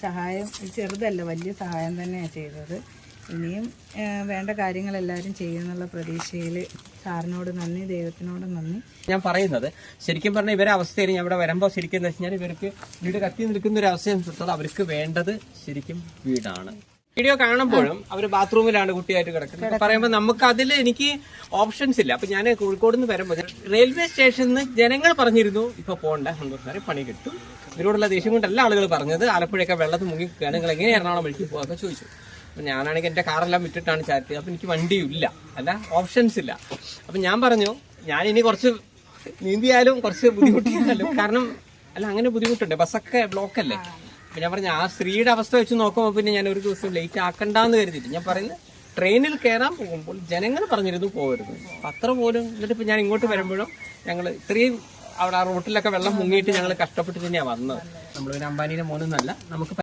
സഹായം ചെറുതല്ല, വലിയ സഹായം തന്നെയാണ് ചെയ്തത്. ഇനിയും വേണ്ട കാര്യങ്ങളെല്ലാവരും ചെയ്യുന്നുള്ള പ്രതീക്ഷയിൽ സാറിനോട് നന്ദി, ദൈവത്തിനോട് നന്ദി. ഞാൻ പറയുന്നത് ശരിക്കും പറഞ്ഞാൽ ഇവരെ അവസ്ഥയിൽ ഞാൻ ഇവിടെ വരുമ്പോൾ ശരിക്കും എന്താ വെച്ചാൽ ഇവർക്ക് വീട് കത്തി നിൽക്കുന്ന ഒരു അവസ്ഥ അവർക്ക് വേണ്ടത് ശരിക്കും വീടാണ്. വീഡിയോ കാണുമ്പോഴും അവർ ബാത്റൂമിലാണ് കുട്ടിയായിട്ട് കിടക്കുന്നത് പറയുമ്പോൾ നമുക്ക് അതിൽ എനിക്ക് ഓപ്ഷൻസ് ഇല്ല. അപ്പൊ ഞാൻ കോഴിക്കോട് നിന്ന് വരുമ്പോൾ റെയിൽവേ സ്റ്റേഷനിൽ നിന്ന് ജനങ്ങൾ പറഞ്ഞിരുന്നു ഇപ്പൊ പോകണ്ട, സന്തോഷം പണി കിട്ടും. ഇവരോടുള്ള ദേഷ്യം കൊണ്ട് എല്ലാ ആളുകൾ പറഞ്ഞത് ആലപ്പുഴയൊക്കെ വെള്ളത്തിൽ മുങ്ങിക്കുകയാണ്, നിങ്ങൾ എങ്ങനെ എറണാകുളം വഴിക്ക് പോകാൻ ചോദിച്ചു. അപ്പൊ ഞാനാണെങ്കിൽ എന്റെ കാറെല്ലാം വിട്ടിട്ടാണ് ചാറ്റ്. അപ്പൊ എനിക്ക് വണ്ടിയില്ല, അല്ല ഓപ്ഷൻസ് ഇല്ല. അപ്പൊ ഞാൻ പറഞ്ഞു ഞാൻ ഇനി കുറച്ച് നീന്തിയാലും കുറച്ച് ബുദ്ധിമുട്ടിയാലും, കാരണം അല്ല അങ്ങനെ ബുദ്ധിമുട്ടുണ്ട്, ബസ്സൊക്കെ ബ്ലോക്കല്ലേ. അപ്പൊ ഞാൻ പറഞ്ഞു ആ സ്ത്രീയുടെ അവസ്ഥ വെച്ച് നോക്കുമ്പോൾ പിന്നെ ഞാൻ ഒരു ദിവസം ലേറ്റ് ആക്കണ്ടെന്ന് കരുതിയിട്ട് ഞാൻ പറയുന്നത് ട്രെയിനിൽ കയറാൻ പോകുമ്പോൾ ജനങ്ങൾ പറഞ്ഞിരുന്നു പോകരുത്. അത്ര പോലും. എന്നിട്ട് ഇപ്പൊ ഞാൻ ഇങ്ങോട്ട് വരുമ്പോഴും ഞങ്ങൾ ഇത്രയും അവിടെ ആ റോട്ടിലൊക്കെ വെള്ളം മുങ്ങിയിട്ട് ഞങ്ങൾ കഷ്ടപ്പെട്ട് തന്നെയാണ് വന്നത്. നമ്മൾ ഒരു അംബാനിയുടെ മോനൊന്നല്ല, നമുക്ക്